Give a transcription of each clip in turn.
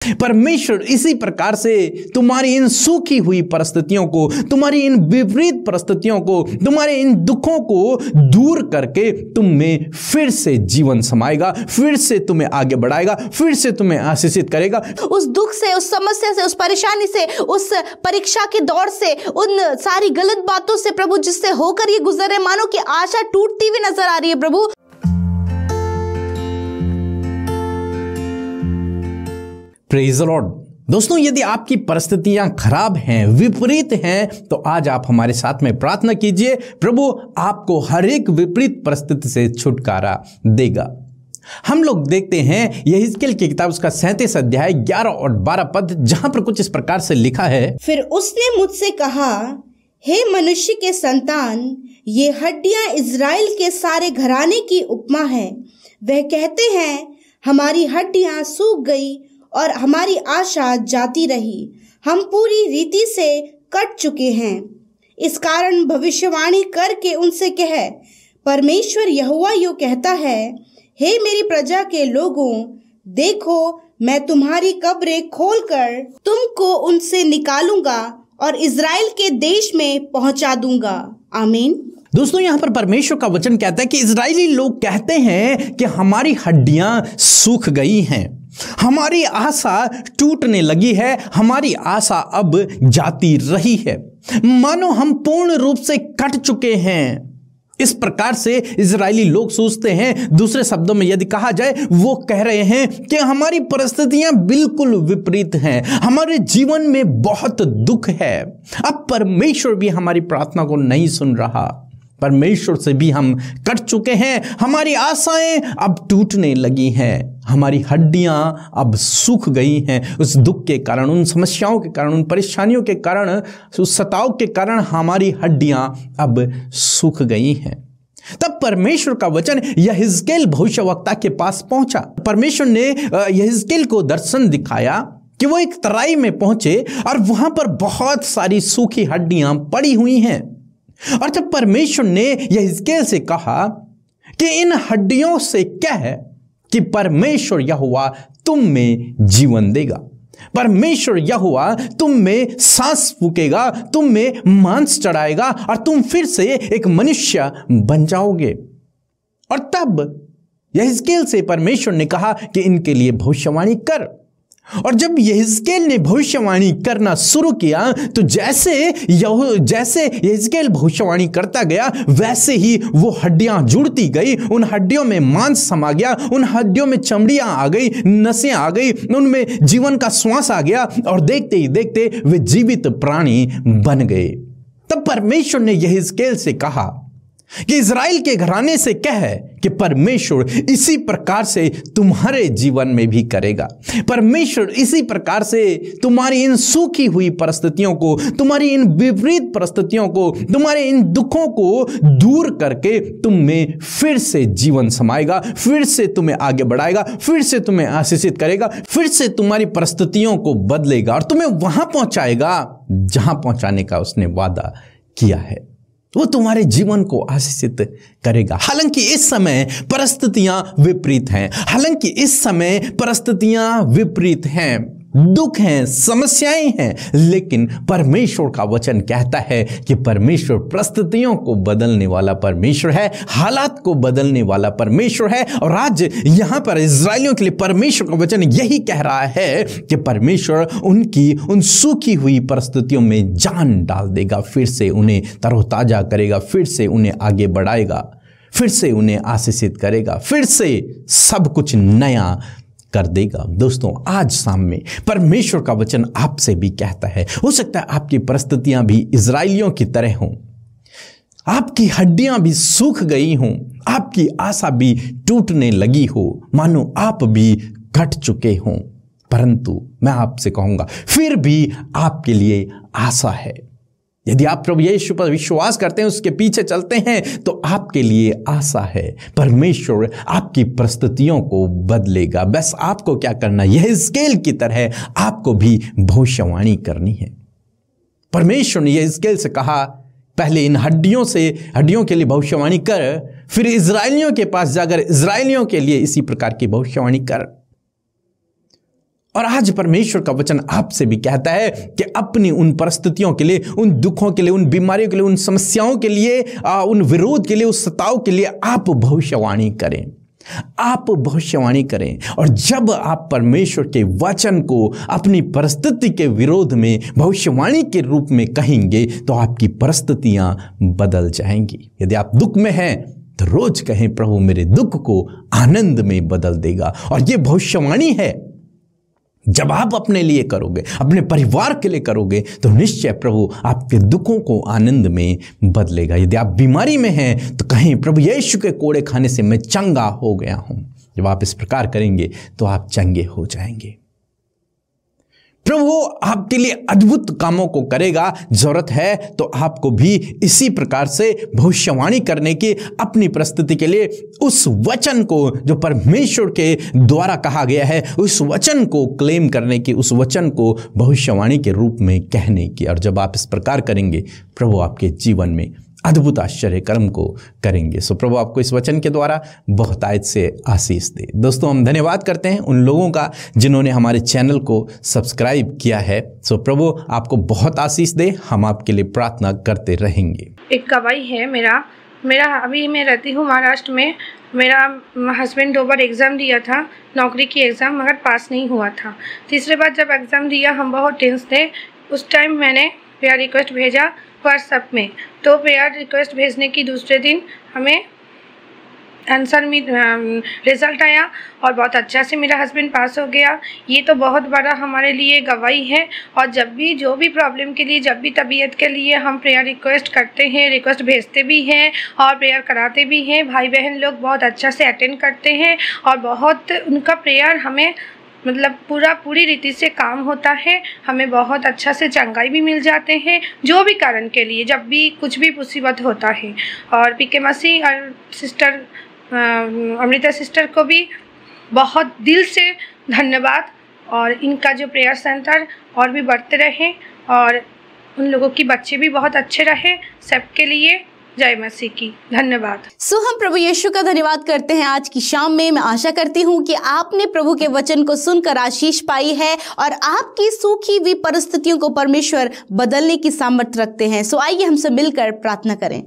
परमेश्वर इसी प्रकार से तुम्हारी इन सूखी हुई परिस्थितियों को, तुम्हारी इन विपरीत परिस्थितियों को, तुम्हारे इन दुखों को दूर करके तुम में फिर से जीवन समाएगा, फिर से तुम्हें आगे बढ़ाएगा, फिर से तुम्हें आशीषित करेगा। उस दुख से, उस समस्या से, उस परेशानी से, उस परीक्षा के दौर से, उन सारी गलत बातों से प्रभु जिससे होकर ये गुजर रहे, मानो कि आशा टूटती हुई नजर आ रही है प्रभु। Praise the Lord. दोस्तों, यदि आपकी परिस्थितियां खराब हैं, विपरीत हैं, तो आज आप हमारे साथ में प्रार्थना कीजिए, प्रभु आपको हर एक विपरीत परिस्थिति से छुटकारा देगा। हम लोग देखते हैं यहेजकेल की किताब उसका 37 अध्याय 11 और 12 पद, जहां पर कुछ इस प्रकार से लिखा है। फिर उसने मुझसे कहा, हे मनुष्य के संतान, ये हड्डियां इज़राइल के सारे घराने की उपमा है। वह कहते हैं, हमारी हड्डियां सूख गई और हमारी आशा जाती रही, हम पूरी रीति से कट चुके हैं। इस कारण भविष्यवाणी करके उनसे कह, परमेश्वर यहोवा यूं कहता है, हे मेरी प्रजा के लोगों, देखो मैं तुम्हारी कब्रें खोलकर तुमको उनसे निकालूंगा और इज़राइल के देश में पहुंचा दूंगा। आमीन। दोस्तों, यहां पर परमेश्वर का वचन कहता है कि इजरायली लोग कहते हैं कि हमारी हड्डियां सूख गई हैं, हमारी आशा टूटने लगी है, हमारी आशा अब जाती रही है, मानो हम पूर्ण रूप से कट चुके हैं। इस प्रकार से इजरायली लोग सोचते हैं। दूसरे शब्दों में यदि कहा जाए, वो कह रहे हैं कि हमारी परिस्थितियां बिल्कुल विपरीत हैं, हमारे जीवन में बहुत दुख है। अब परमेश्वर भी हमारी प्रार्थना को नहीं सुन रहा, परमेश्वर से भी हम कट चुके हैं, हमारी आशाएं अब टूटने लगी हैं, हमारी हड्डियां अब सूख गई हैं। उस दुख के कारण, उन समस्याओं के कारण, उन परेशानियों के कारण, उस सताव के कारण हमारी हड्डियां अब सूख गई हैं। तब परमेश्वर का वचन यहेजकेल भविष्यवक्ता के पास पहुंचा। परमेश्वर ने यहेजकेल को दर्शन दिखाया कि वो एक तराई में पहुंचे और वहां पर बहुत सारी सूखी हड्डियां पड़ी हुई हैं। और जब परमेश्वर ने यहेजकेल से कहा कि इन हड्डियों से कह कि परमेश्वर यहोवा तुम में जीवन देगा, परमेश्वर यहोवा तुम में सांस फूकेगा, तुम में मांस चढ़ाएगा और तुम फिर से एक मनुष्य बन जाओगे। और तब यहेजकेल से परमेश्वर ने कहा कि इनके लिए भविष्यवाणी कर। और जब यहेजकेल ने भविष्यवाणी करना शुरू किया, तो जैसे यहेजकेल भविष्यवाणी करता गया, वैसे ही वो हड्डियां जुड़ती गई, उन हड्डियों में मांस समा गया, उन हड्डियों में चमड़ियां आ गई, नसें आ गई, उनमें जीवन का श्वास आ गया और देखते ही देखते वे जीवित प्राणी बन गए। तब परमेश्वर ने यहेजकेल से कहा कि इज़राइल के घराने से कह कि परमेश्वर इसी प्रकार से तुम्हारे जीवन में भी करेगा। परमेश्वर इसी प्रकार से तुम्हारी इन सूखी हुई परिस्थितियों को, तुम्हारी इन विपरीत परिस्थितियों को, तुम्हारे इन दुखों को दूर करके तुम में फिर से जीवन समाएगा, फिर से तुम्हें आगे बढ़ाएगा, फिर से तुम्हें आशीषित करेगा, फिर से तुम्हारी परिस्थितियों को बदलेगा और तुम्हें वहां पहुंचाएगा जहां पहुंचाने का उसने वादा किया है। वो तुम्हारे जीवन को आशीषित करेगा। हालांकि इस समय परिस्थितियां विपरीत हैं, हालांकि इस समय परिस्थितियां विपरीत हैं, दुख हैं, समस्याएं हैं, लेकिन परमेश्वर का वचन कहता है कि परमेश्वर परिस्थितियों को बदलने वाला परमेश्वर है, हालात को बदलने वाला परमेश्वर है। और आज यहां पर इज़राइलियों के लिए परमेश्वर का वचन यही कह रहा है कि परमेश्वर उनकी उन सूखी हुई परिस्थितियों में जान डाल देगा, फिर से उन्हें तरोताजा करेगा, फिर से उन्हें आगे बढ़ाएगा, फिर से उन्हें आशीषित करेगा, फिर से सब कुछ नया कर देगा। दोस्तों, आज शाम में परमेश्वर का वचन आपसे भी कहता है, हो सकता है आपकी परिस्थितियां भी इज़राइलियों की तरह हों, आपकी हड्डियां भी सूख गई हों, आपकी आशा भी टूटने लगी हो, मानो आप भी घट चुके हों, परंतु मैं आपसे कहूंगा फिर भी आपके लिए आशा है। यदि आप प्रभु यीशु पर विश्वास करते हैं, उसके पीछे चलते हैं, तो आपके लिए आशा है। परमेश्वर आपकी परिस्थितियों को बदलेगा। बस आपको क्या करना है, यहेजकेल की तरह आपको भी भविष्यवाणी करनी है। परमेश्वर ने यहेजकेल से कहा, पहले इन हड्डियों के लिए भविष्यवाणी कर, फिर इज़राइलियों के पास जाकर इज़राइलियों के लिए इसी प्रकार की भविष्यवाणी कर। और आज परमेश्वर का वचन आपसे भी कहता है कि अपनी उन परिस्थितियों के लिए, उन दुखों के लिए, उन बीमारियों के लिए, उन समस्याओं के लिए, उन विरोध के लिए, उस सताव के लिए आप भविष्यवाणी करें। आप भविष्यवाणी करें। और जब आप परमेश्वर के वचन को अपनी परिस्थिति के विरोध में भविष्यवाणी के रूप में कहेंगे तो आपकी परिस्थितियां बदल जाएंगी। यदि आप दुख में हैं तो रोज कहें, प्रभु मेरे दुख को आनंद में बदल देगा। और यह भविष्यवाणी है। जब आप अपने लिए करोगे, अपने परिवार के लिए करोगे, तो निश्चय प्रभु आपके दुखों को आनंद में बदलेगा। यदि आप बीमारी में हैं तो कहें, प्रभु यीशु के कोड़े खाने से मैं चंगा हो गया हूं। जब आप इस प्रकार करेंगे तो आप चंगे हो जाएंगे। प्रभु आपके लिए अद्भुत कामों को करेगा। जरूरत है तो आपको भी इसी प्रकार से भविष्यवाणी करने की, अपनी परिस्थिति के लिए उस वचन को जो परमेश्वर के द्वारा कहा गया है, उस वचन को क्लेम करने की, उस वचन को भविष्यवाणी के रूप में कहने की। और जब आप इस प्रकार करेंगे, प्रभु आपके जीवन में अद्भुत आश्चर्य कर्म को करेंगे। सो प्रभु आपको इस वचन के द्वारा बहुतायत से आशीष दे। दोस्तों, हम धन्यवाद करते हैं उन लोगों का जिन्होंने हमारे चैनल को सब्सक्राइब किया है। सो प्रभु आपको बहुत आशीष दे। हम आपके लिए प्रार्थना करते रहेंगे। एक गवाही है मेरा अभी मैं रहती हूँ महाराष्ट्र में। मेरा हस्बैंड 2 बार एग्ज़ाम दिया था, नौकरी की एग्ज़ाम, मगर पास नहीं हुआ था। तीसरे बार जब एग्ज़ाम दिया, हम बहुत टेंस थे। उस टाइम मैंने प्रेयर रिक्वेस्ट भेजा व्हाट्सएप में। तो प्रेयर रिक्वेस्ट भेजने की दूसरे दिन हमें आंसर में रिज़ल्ट आया और बहुत अच्छा से मेरा हस्बैंड पास हो गया। ये तो बहुत बड़ा हमारे लिए गवाही है। और जब भी जो भी प्रॉब्लम के लिए, जब भी तबीयत के लिए हम प्रेयर रिक्वेस्ट करते हैं, रिक्वेस्ट भेजते भी हैं और प्रेयर कराते भी हैं, भाई बहन लोग बहुत अच्छा से अटेंड करते हैं और बहुत उनका प्रेयर हमें पूरी रीति से काम होता है। हमें बहुत अच्छा से चंगाई भी मिल जाते हैं, जो भी कारण के लिए, जब भी कुछ भी मुसीबत होता है। और पीके मसीह और सिस्टर अमृता सिस्टर को भी बहुत दिल से धन्यवाद। और इनका जो प्रेयर सेंटर और भी बढ़ते रहे और उन लोगों की बच्चे भी बहुत अच्छे रहे। सबके लिए जय मसीह की। धन्यवाद। हम प्रभु यीशु का धन्यवाद करते हैं आज की शाम में। मैं आशा करती हूँ कि आपने प्रभु के वचन को सुनकर आशीष पाई है और आपकी सूखी हुई परिस्थितियों को परमेश्वर बदलने की सामर्थ्य रखते हैं। आइए हमसे मिलकर प्रार्थना करें।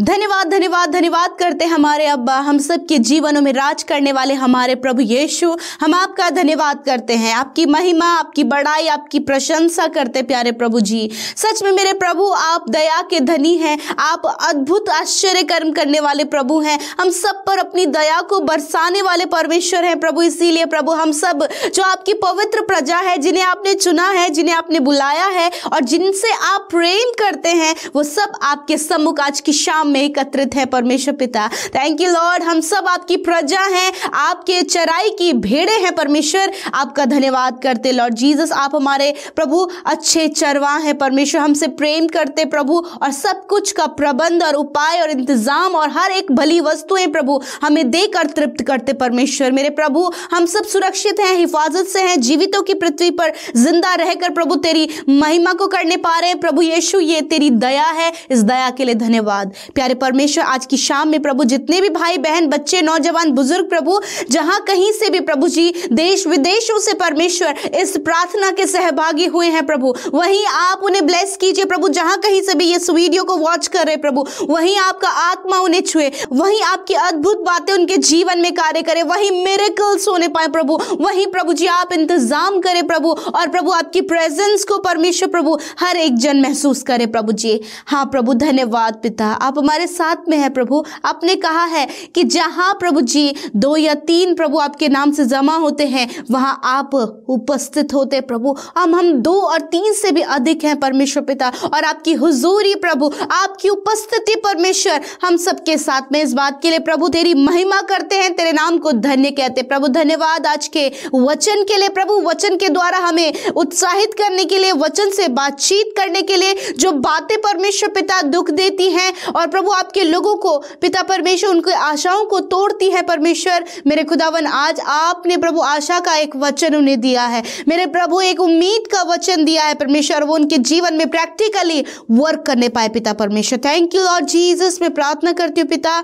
धन्यवाद धन्यवाद धन्यवाद करते हमारे अब्बा, हम सब के जीवनों में राज करने वाले हमारे प्रभु यीशु, हम आपका धन्यवाद करते हैं। आपकी महिमा, आपकी बड़ाई, आपकी प्रशंसा करते प्यारे प्रभु जी। सच में मेरे प्रभु, आप दया के धनी हैं। आप अद्भुत आश्चर्य कर्म करने वाले प्रभु हैं। हम सब पर अपनी दया को बरसाने वाले परमेश्वर हैं प्रभु। इसीलिए प्रभु, हम सब जो आपकी पवित्र प्रजा है, जिन्हें आपने चुना है, जिन्हें आपने बुलाया है और जिनसे आप प्रेम करते हैं, वो सब आपके सम्मुख आज की शाम में एकत्रित है परमेश्वर पिता। Thank you Lord. हम सब आपकी प्रजा हैं, आपके चराई की भेड़े हैं परमेश्वर। आपका धन्यवाद करते लॉर्ड जीसस। आप हमारे प्रभु अच्छे चरवाह हैं परमेश्वर। हमसे प्रेम करते प्रभु और सब कुछ का प्रबंध और उपाय और इंतजाम और हर एक भली वस्तुएं प्रभु हमें देकर तृप्त करते परमेश्वर। मेरे प्रभु, हम सब सुरक्षित हैं, हिफाजत से हैं, जीवितों की पृथ्वी पर जिंदा रहकर प्रभु तेरी महिमा को करने पा रहे हैं प्रभु यीशु। ये तेरी दया है, इस दया के लिए धन्यवाद प्यारे परमेश्वर। आज की शाम में प्रभु जितने भी भाई बहन, बच्चे, नौजवान, बुजुर्ग प्रभु जहां कहीं से भी प्रभु जी देश विदेशों से परमेश्वर इस प्रार्थना के सहभागी हुए हैं प्रभु, वहीं आप उन्हें ब्लेस कीजिए प्रभु। जहां कहीं से भी इस वीडियो को वॉच कर रहे प्रभु, वहीं आपका आत्मा उन्हें छुए, वहीं आपकी अद्भुत बातें उनके जीवन में कार्य करे, वहीं मिरेकल्स होने पाए प्रभु, वहीं प्रभु जी आप इंतजाम करें प्रभु। और प्रभु आपकी प्रेजेंस को परमेश्वर प्रभु हर एक जन महसूस करे प्रभु जी। हाँ प्रभु, धन्यवाद पिता, आप हमारे साथ में है प्रभु। आपने कहा है कि जहां प्रभु जी 2 या 3 प्रभु आपके नाम से जमा होते हैं, वहां आप उपस्थित होते प्रभु। हम 2 और 3 से भी अधिक हैं परमेश्वर पिता। और आपकी हुजूरी प्रभु, आपकी उपस्थिति परमेश्वर हम सबके साथ में। इस बात के लिए प्रभु तेरी महिमा करते हैं, तेरे नाम को धन्य कहते प्रभु। धन्यवाद आज के वचन के लिए प्रभु, वचन के द्वारा हमें उत्साहित करने के लिए, वचन से बातचीत करने के लिए। जो बातें परमेश्वर पिता दुख देती हैं और प्रभु आपके लोगों को पिता परमेश्वर उनकी आशाओं को तोड़ती है परमेश्वर, मेरे खुदावन आज आपने प्रभु आशा का एक वचन उन्हें दिया है मेरे प्रभु, एक उम्मीद का वचन दिया है परमेश्वर, वो उनके जीवन में प्रैक्टिकली वर्क करने पाए पिता परमेश्वर। Thank you Lord Jesus. मैं प्रार्थना करती हूँ पिता,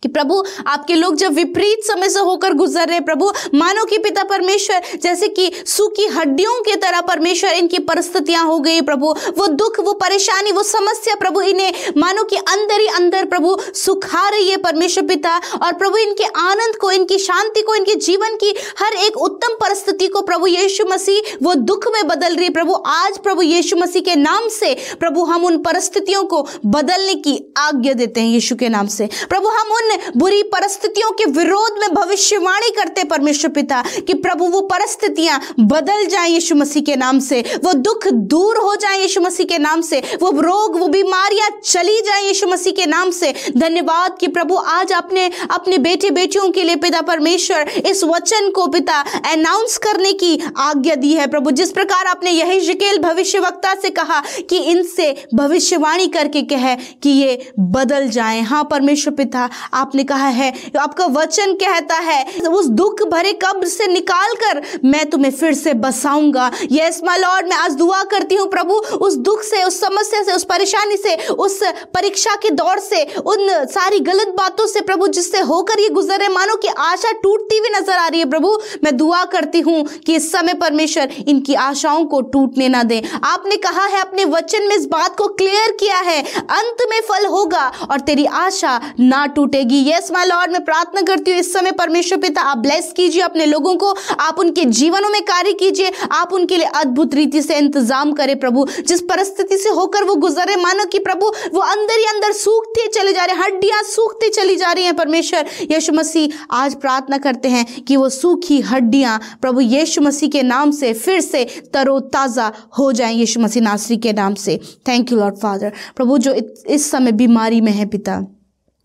कि प्रभु आपके लोग जब विपरीत समय से होकर गुजर रहे प्रभु, मानो कि पिता परमेश्वर जैसे कि सूखी हड्डियों की तरह परमेश्वर इनकी परिस्थितियां हो गई प्रभु, वो दुख, वो परेशानी, वो समस्या प्रभु इन्हें मानो कि अंदर ही अंदर प्रभु सुखा रही है परमेश्वर पिता। और प्रभु इनके आनंद को, इनकी शांति को, इनके जीवन की हर एक उत्तम परिस्थिति को प्रभु यीशु मसीह वो दुख में बदल रही प्रभु। आज प्रभु यीशु मसीह के नाम से प्रभु हम उन परिस्थितियों को बदलने की आज्ञा देते हैं यीशु के नाम से। प्रभु हम उन बुरी परिस्थितियों के विरोध में भविष्यवाणी करते परमेश्वर पिता कि प्रभु वो परिस्थितियां बदल जाएं यीशु मसीह के नाम से, वो दुख दूर हो जाएं यीशु मसीह के नाम से, वो रोग, वो बीमारियां चली जाएं यीशु मसीह के नाम से। धन्यवाद कि प्रभु आज आपने अपने बेटे बेटियों के लिए पिता परमेश्वर इस वचन को पिता अनाउंस करने की आज्ञा दी है प्रभु। जिस प्रकार आपने यहेजकेल भविष्यवक्ता से कहा कि इनसे भविष्यवाणी करके कहे कि ये बदल जाएं। हाँ परमेश्वर पिता, आपने कहा है, आपका वचन कहता है उस दुख भरे कब्र से निकालकर मैं तुम्हें फिर से बसाऊंगा। यस माय लॉर्ड, मैं आज दुआ करती हूँ प्रभु उस दुख से, उस समस्या से, उस परेशानी से, उस परीक्षा के दौर से, उन सारी गलत बातों से प्रभु जिससे होकर ये गुजरे, मानो कि आशा टूटती हुई नजर आ रही है प्रभु। मैं दुआ करती हूँ कि इस समय परमेश्वर इनकी आशाओं को टूटने ना दे। आपने कहा है अपने वचन में इस बात को क्लियर किया है, अंत में फल होगा और तेरी आशा ना टूटेगी। यस माय लॉर्ड, मैं प्रार्थना करती हूँ इस समय परमेश्वर पिता आप ब्लेस कीजिए अपने लोगों को, आप उनके जीवनों में कार्य कीजिए, आप उनके लिए अद्भुत रीति से इंतजाम करें प्रभु। जिस परिस्थिति से होकर वो गुजरे, मानो कि प्रभु वो अंदर ही अंदर सूखते चले जा रहे हैं, हड्डियां सूखती चली जा रही हैं परमेश्वर यीशु मसीह। आज प्रार्थना करते हैं कि वो सूखी हड्डियां प्रभु यीशु मसीह के नाम से फिर से तरोताजा हो जाएं यीशु मसीह नासरी के नाम से। Thank you Lord Father. प्रभु जो इस समय बीमारी में है पिता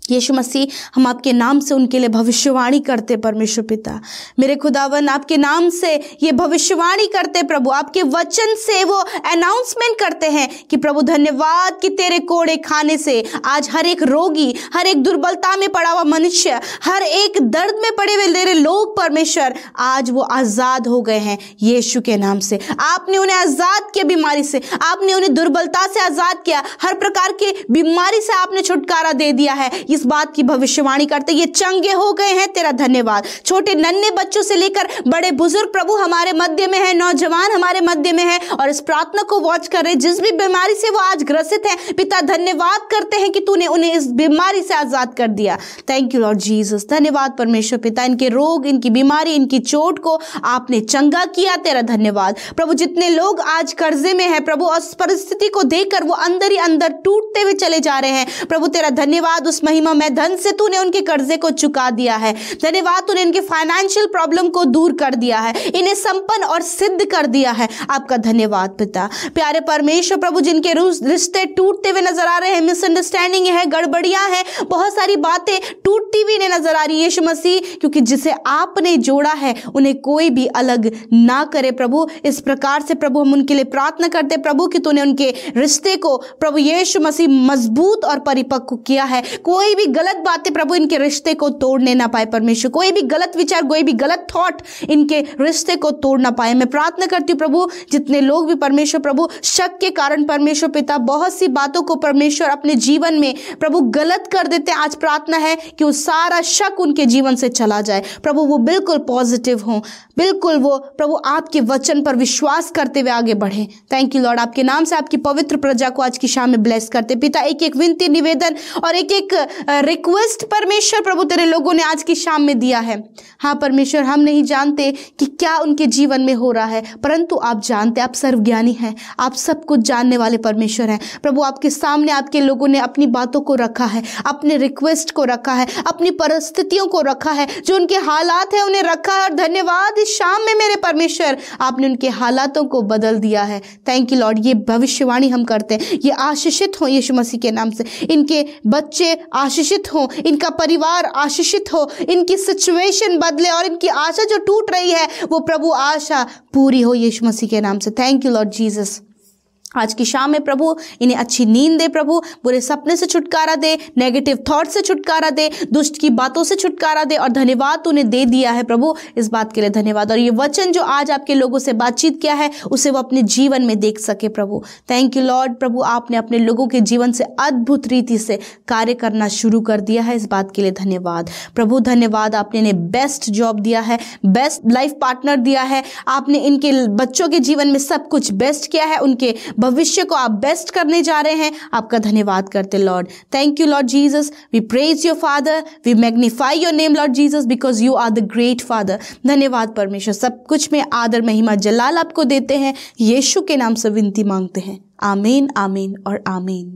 यीशु मसीह, हम आपके नाम से उनके लिए भविष्यवाणी करते परमेश्वर पिता। मेरे खुदावन आपके नाम से ये भविष्यवाणी करते प्रभु, आपके वचन से वो अनाउंसमेंट करते हैं कि प्रभु धन्यवाद कि तेरे कोड़े खाने से आज हर एक रोगी, हर एक दुर्बलता में पड़ा हुआ मनुष्य, हर एक दर्द में पड़े हुए तेरे लोग परमेश्वर आज वो आजाद हो गए हैं यीशु के नाम से। आपने उन्हें आजाद किया बीमारी से, आपने उन्हें दुर्बलता से आजाद किया, हर प्रकार की बीमारी से आपने छुटकारा दे दिया है। इस बात की भविष्यवाणी करते ये चंगे हो गए हैं, तेरा धन्यवाद। छोटे नन्हे बच्चों से लेकर बड़े बुजुर्ग प्रभु हमारे मध्य में है, नौजवान हमारे मध्य में है और इस प्रार्थना को वॉच कर रहे जिस भी बीमारी से वो आज ग्रसित है पिता, धन्यवाद करते हैं कि तूने उन्हें इस बीमारी से आजाद कर दिया। Thank you Lord Jesus. धन्यवाद परमेश्वर पिता, इनके रोग, इनकी बीमारी, इनकी चोट को आपने चंगा किया, तेरा धन्यवाद प्रभु। जितने लोग आज कर्जे में है प्रभु, उस परिस्थिति को देखकर वो अंदर ही अंदर टूटते हुए चले जा रहे हैं प्रभु, तेरा धन्यवाद। उस महिमा में धन से तूने उनके कर्जे को चुका दिया है, धन्यवाद। तूने इनके फाइनेंशियल प्रॉब्लम को दूर कर दिया है, इन्हें संपन्न और सिद्ध कर दिया है, आपका धन्यवाद पिता। प्यारे परमेश्वर प्रभु, जिनके रिश्ते टूटते हुए नजर आ रहे हैं, मिसअंडरस्टैंडिंग है, गड़बड़ियां हैं, बहुत सारी बातें टूटती हुई नजर आ रही है यीशु मसीह, क्योंकि जिसे आपने जोड़ा है उन्हें कोई भी अलग ना करे प्रभु। इस प्रकार से प्रभु हम उनके लिए प्रार्थना करते प्रभु कि तूने उनके रिश्ते को प्रभु यीशु मसीह मजबूत और परिपक्व किया है। कोई भी गलत बातें प्रभु इनके रिश्ते को तोड़ने ना पाए परमेश्वर, कोई भी गलत विचार, कोई भी गलत थॉट इनके रिश्ते को तोड़ ना पाए। मैं प्रार्थना करती हूँ प्रभु, जितने लोग भी परमेश्वर प्रभु शक के कारण परमेश्वर पिता बहुत सी बातों को परमेश्वर अपने जीवन में प्रभु गलत कर देते हैं, आज प्रार्थना है कि वो सारा शक उनके जीवन से चला जाए प्रभु, वो बिल्कुल पॉजिटिव हों, बिल्कुल वो प्रभु आपके वचन पर विश्वास करते हुए आगे बढ़े। थैंक यू लॉर्ड, आपके नाम से आपकी पवित्र प्रजा को आज की शाम में ब्लेस करते पिता। एक एक विनती, निवेदन और एक एक रिक्वेस्ट परमेश्वर प्रभु तेरे लोगों ने आज की शाम में दिया है। हाँ परमेश्वर, हम नहीं जानते कि क्या उनके जीवन में हो रहा है, परंतु आप जानते, आप सर्वज्ञानी हैं, आप सब कुछ जानने वाले परमेश्वर हैं प्रभु। आपके सामने आपके लोगों ने अपनी बातों को रखा है, अपने रिक्वेस्ट को रखा है, अपनी परिस्थितियों को रखा है, जो उनके हालात है उन्हें रखा है। और धन्यवाद, इस शाम में मेरे परमेश्वर आपने उनके हालातों को बदल दिया है। Thank you Lord. ये भविष्यवाणी हम करते हैं, ये आशीषित हो यीशु मसीह के नाम से, इनके बच्चे आशीषित हो, इनका परिवार आशीषित हो, इनकी सिचुएशन बदले और इनकी आशा जो टूट रही है वो प्रभु आशा पूरी हो यीशु मसीह के नाम से। Thank you Lord Jesus. आज की शाम में प्रभु इन्हें अच्छी नींद दे प्रभु, बुरे सपने से छुटकारा दे, नेगेटिव थॉट से छुटकारा दे, दुष्ट की बातों से छुटकारा दे। और धन्यवाद तूने दे दिया है प्रभु, इस बात के लिए धन्यवाद। और ये वचन जो आज आपके लोगों से बातचीत किया है उसे वो अपने जीवन में देख सके प्रभु। Thank you Lord. प्रभु आपने अपने लोगों के जीवन से अद्भुत रीति से कार्य करना शुरू कर दिया है, इस बात के लिए धन्यवाद प्रभु। धन्यवाद, आपने इन्हें बेस्ट जॉब दिया है, बेस्ट लाइफ पार्टनर दिया है, आपने इनके बच्चों के जीवन में सब कुछ बेस्ट किया है, उनके भविष्य को आप बेस्ट करने जा रहे हैं। आपका धन्यवाद करते Lord. Thank you Lord Jesus. We praise your Father, we magnify your name Lord Jesus, because you are the great Father. धन्यवाद परमेश्वर। सब कुछ में आदर, महिमा, जलाल आपको देते हैं, यीशु के नाम से विनती मांगते हैं। आमीन, आमीन और आमीन।